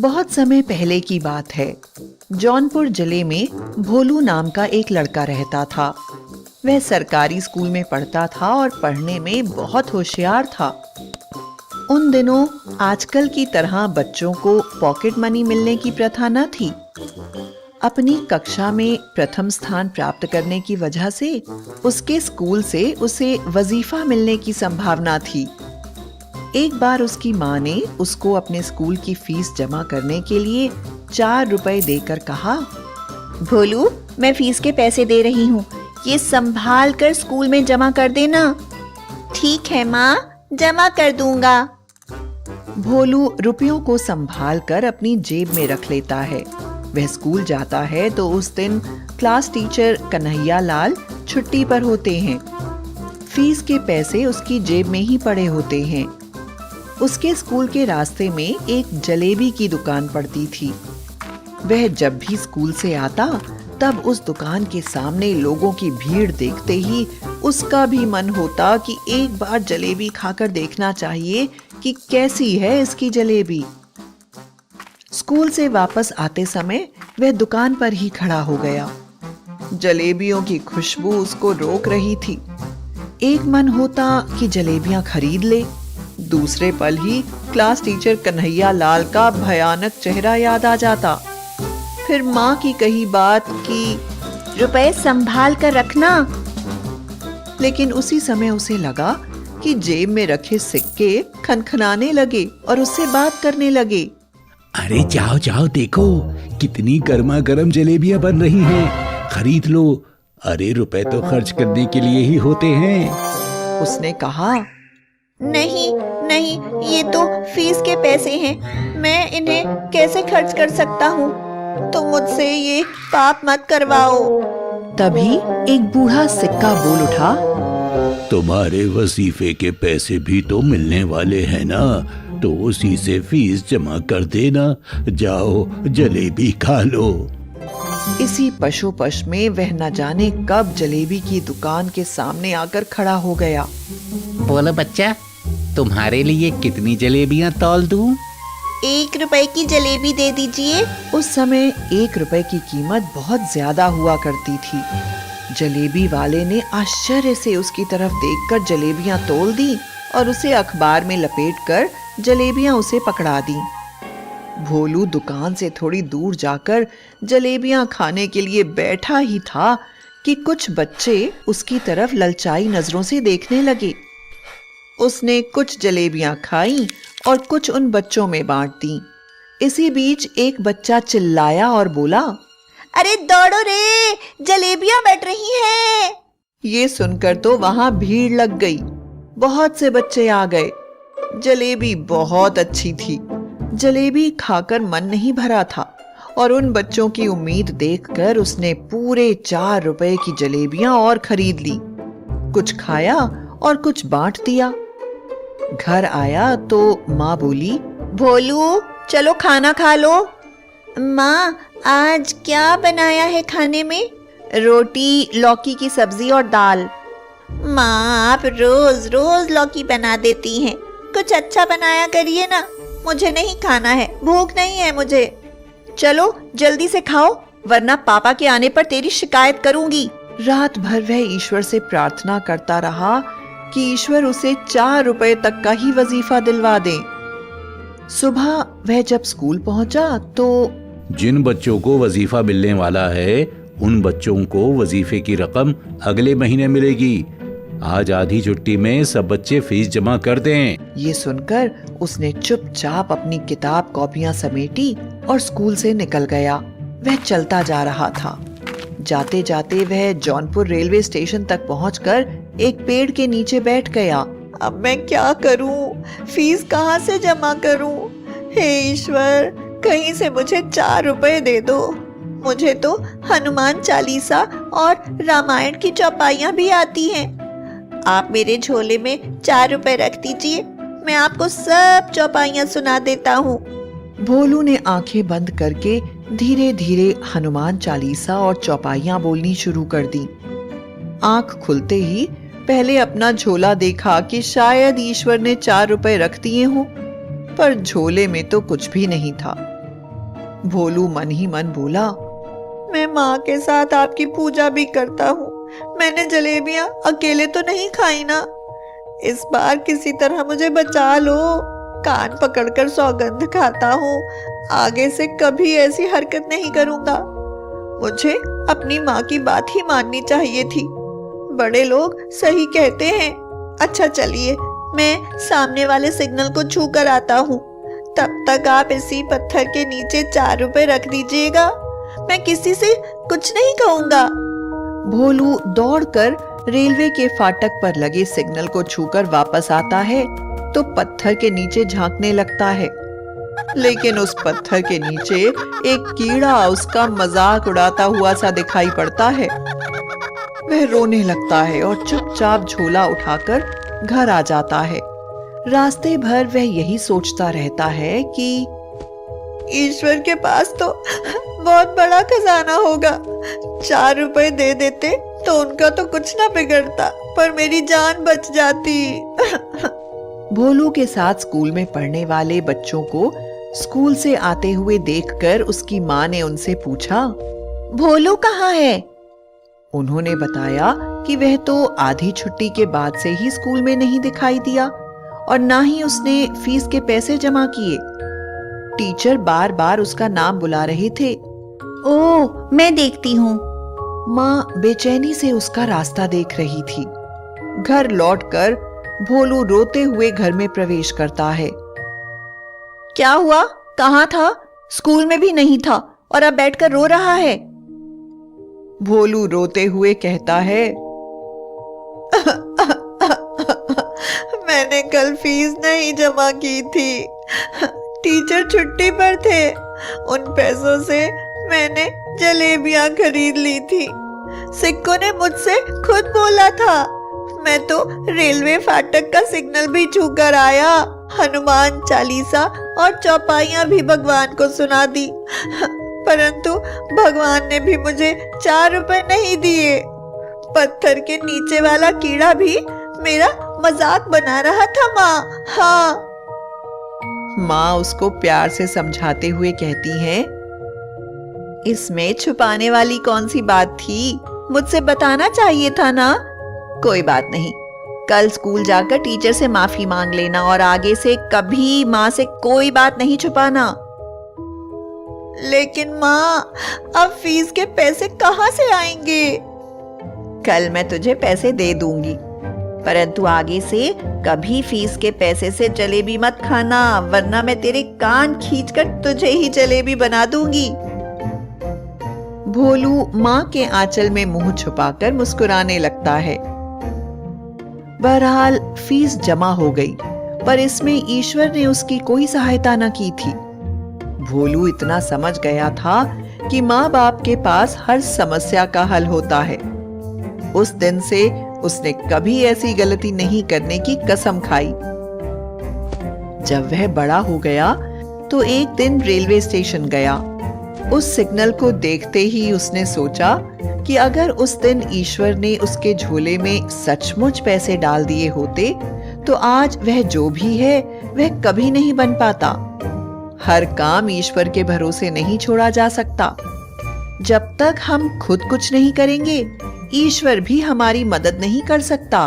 बहुत समय पहले की बात है। जौनपुर जिले में भोलू नाम का एक लड़का रहता था। वह सरकारी स्कूल में पढ़ता था और पढ़ने में बहुत होशियार था। उन दिनों आजकल की तरह बच्चों को पॉकेट मनी मिलने की प्रथा न थी। अपनी कक्षा में प्रथम स्थान प्राप्त करने की वजह से उसके स्कूल से उसे वजीफा मिलने की संभावना थी। एक बार उसकी माँ ने उसको अपने स्कूल की फीस जमा करने के लिए 4 रुपए देकर कहा, भोलू, मैं फीस के पैसे दे रही हूँ, ये संभाल कर स्कूल में जमा कर देना। ठीक है माँ, जमा कर दूंगा। भोलू रुपयों को संभाल कर अपनी जेब में रख लेता है। वह स्कूल जाता है तो उस दिन क्लास टीचर कन्हैया लाल छुट्टी पर होते हैं। फीस के पैसे उसकी जेब में ही पड़े होते हैं। उसके स्कूल के रास्ते में एक जलेबी की दुकान पड़ती थी। वह जब भी स्कूल से आता तब उस दुकान के सामने लोगों की भीड़ देखते ही उसका भी मन होता कि एक बार जलेबी खाकर देखना चाहिए कि कैसी है इसकी जलेबी। स्कूल से वापस आते समय वह दुकान पर ही खड़ा हो गया। जलेबियों की खुशबू उसको रोक रही थी। एक मन होता कि जलेबियां खरीद ले, दूसरे पल ही क्लास टीचर कन्हैया लाल का भयानक चेहरा याद आ जाता। फिर माँ की कही बात कि रुपए संभाल कर रखना। लेकिन उसी समय उसे लगा कि जेब में रखे सिक्के खनखनाने लगे और उससे बात करने लगे। अरे जाओ जाओ, देखो कितनी गर्मा गर्म जलेबियां बन रही हैं, खरीद लो। अरे रुपए तो खर्च करने के लिए ही होते हैं। उसने कहा, नहीं नहीं, ये तो फीस के पैसे हैं, मैं इन्हें कैसे खर्च कर सकता हूँ? तो मुझसे ये पाप मत करवाओ। तभी एक बूढ़ा सिक्का बोल उठा, तुम्हारे वजीफे के पैसे भी तो मिलने वाले हैं ना, तो उसी से फीस जमा कर देना। जाओ जलेबी खा लो। इसी पशोपश में वह न जाने कब जलेबी की दुकान के सामने आकर खड़ा हो गया। बोलो बच्चा, तुम्हारे लिए कितनी जलेबियां तौल दूं? 1 रुपए की जलेबी दे दीजिए। उस समय 1 रुपए की कीमत बहुत ज्यादा हुआ करती थी। जलेबी वाले ने आश्चर्य से उसकी तरफ देखकर जलेबियां तोल दी और उसे अखबार में लपेटकर जलेबियां उसे पकड़ा दी। भोलू दुकान से थोड़ी दूर जाकर जलेबियां खाने के लिए बैठा ही था कि कुछ बच्चे उसकी तरफ ललचाई नजरों से देखने लगे। उसने कुछ जलेबियां खाई और कुछ उन बच्चों में बांट दी। इसी बीच एक बच्चा चिल्लाया और बोला, अरे दौड़ो रे, जलेबियां बट रही हैं। ये सुनकर तो वहां भीड़ लग गई। बहुत से बच्चे आ गए। जलेबी बहुत अच्छी थी। जलेबी खाकर मन नहीं भरा था और उन बच्चों की उम्मीद देखकर उसने पूरे 4 रुपए की जलेबियां और खरीद ली। कुछ खाया और कुछ बांट दिया। घर आया तो माँ बोली, भोलू, चलो खाना खा लो। माँ, आज क्या बनाया है खाने में? रोटी, लौकी की सब्जी और दाल। माँ, आप रोज रोज लौकी बना देती हैं, कुछ अच्छा बनाया करिए ना। मुझे नहीं खाना है, भूख नहीं है मुझे। चलो जल्दी से खाओ, वरना पापा के आने पर तेरी शिकायत करूंगी। रात भर वह ईश्वर से प्रार्थना करता रहा कि ईश्वर उसे 4 रुपए तक का ही वजीफा दिलवा दे। सुबह वह जब स्कूल पहुंचा तो जिन बच्चों को वजीफा मिलने वाला है उन बच्चों को वजीफे की रकम अगले महीने मिलेगी। आज आधी छुट्टी में सब बच्चे फीस जमा कर दें। ये सुनकर उसने चुपचाप अपनी किताब कॉपियां समेटी और स्कूल से निकल गया। वह चलता जा रहा था। जाते जाते वह जौनपुर रेलवे स्टेशन तक पहुंचकर एक पेड़ के नीचे बैठ गया। अब मैं क्या करूं? फीस कहां से जमा करूं? हे ईश्वर, कहीं से मुझे 4 रुपए दे दो। मुझे तो हनुमान चालीसा और रामायण की चौपाइयां भी आती हैं। आप मेरे झोले में 4 रुपए रख दीजिए, मैं आपको सब चौपाइयां सुना देता हूँ। भोलू ने आंखें बंद करके धीरे धीरे हनुमान चालीसा और चौपाइयां बोलनी शुरू कर दी। आंख खुलते ही पहले अपना झोला देखा कि शायद ईश्वर ने 4 रुपए रख दिए हों, पर झोले में तो कुछ भी नहीं था। भोलू मन ही मन बोला, मैं माँ के साथ आपकी पूजा भी करता हूँ। मैंने जलेबियाँ अकेले तो नहीं खाई ना। इस बार किसी तरह मुझे बचा लो। कान पकड़कर सौगंध खाता हूँ, आगे से कभी ऐसी हरकत नहीं करूँगा। मुझे अपनी माँ की बात ही माननी चाहिए थी। बड़े लोग सही कहते हैं। अच्छा चलिए, मैं सामने वाले सिग्नल को छू कर आता हूँ। तब तक आप इसी पत्थर के नीचे 4 रुपए रख दीजिएगा। मैं किसी से कुछ नहीं कहूँगा। भोलू दौड़कर रेलवे के फाटक पर लगे सिग्नल को छूकर वापस आता है तो पत्थर के नीचे झांकने लगता है, लेकिन उस पत्थर के नीचे एक कीड़ा उसका मजाक उड़ाता हुआ सा दिखाई पड़ता है। वह रोने लगता है और चुपचाप झोला उठाकर घर आ जाता है। रास्ते भर वह यही सोचता रहता है कि ईश्वर के पास तो बहुत बड़ा खजाना होगा। 4 रुपए दे देते तो उनका तो कुछ ना बिगड़ता, पर मेरी जान बच जाती। भोलू के साथ स्कूल में पढ़ने वाले बच्चों को स्कूल से आते हुए देखकर उसकी माँ ने उनसे पूछा, भोलू कहाँ है? उन्होंने बताया कि वह तो आधी छुट्टी के बाद से ही स्कूल में नहीं दिखाई दिया और ना ही उसने फीस के पैसे जमा किए। टीचर बार बार उसका नाम बुला रहे थे। ओह, मैं देखती हूँ। माँ बेचैनी से उसका रास्ता देख रही थी। घर लौटकर भोलू रोते हुए घर में प्रवेश करता है। क्या हुआ? कहाँ था? स्कूल में भी नहीं था और अब बैठकर रो रहा है। भोलू रोते हुए कहता है, मैंने कल फीस नहीं जमा की थी। टीचर छुट्टी पर थे। उन पैसों से मैंने जलेबियां खरीद ली थी। सिक्कों ने मुझसे खुद बोला था। मैं तो रेलवे फाटक का सिग्नल भी छूकर आया। हनुमान चालीसा और चौपाइयां भी भगवान को सुना दी, परंतु भगवान ने भी मुझे 4 रुपए नहीं दिए। पत्थर के नीचे वाला कीड़ा भी मेरा मजाक बना रहा था माँ। हाँ। माँ उसको प्यार से समझाते हुए कहती हैं, इसमें छुपाने वाली कौन सी बात थी? मुझसे बताना चाहिए था ना। कोई बात नहीं, कल स्कूल जाकर टीचर से माफी मांग लेना और आगे से कभी माँ से कोई बात नहीं छुपाना। लेकिन माँ, अब फीस के पैसे कहाँ से आएंगे? कल मैं तुझे पैसे दे दूंगी, परंतु आगे से कभी फीस के पैसे से जलेबी मत खाना, वरना मैं तेरे कान खींचकर तुझे ही जलेबी बना दूंगी। भोलू माँ के आंचल में मुंह छुपाकर मुस्कुराने लगता है। बहरहाल फीस जमा हो गई, पर इसमें ईश्वर ने उसकी कोई सहायता न की थी। भोलू इतना समझ गया था कि माँ बाप के पास हर समस्या का हल होता है। उस दिन से उसने कभी ऐसी गलती नहीं करने की कसम खाई। जब वह बड़ा हो गया तो एक दिन रेलवे स्टेशन गया। उस सिग्नल को देखते ही उसने सोचा कि अगर उस दिन ईश्वर ने उसके झोले में सचमुच पैसे डाल दिए होते तो आज वह जो भी है वह कभी नहीं बन पाता। हर काम ईश्वर के भरोसे नहीं छोड़ा जा सकता। जब तक हम खुद कुछ नहीं करेंगे, ईश्वर भी हमारी मदद नहीं कर सकता।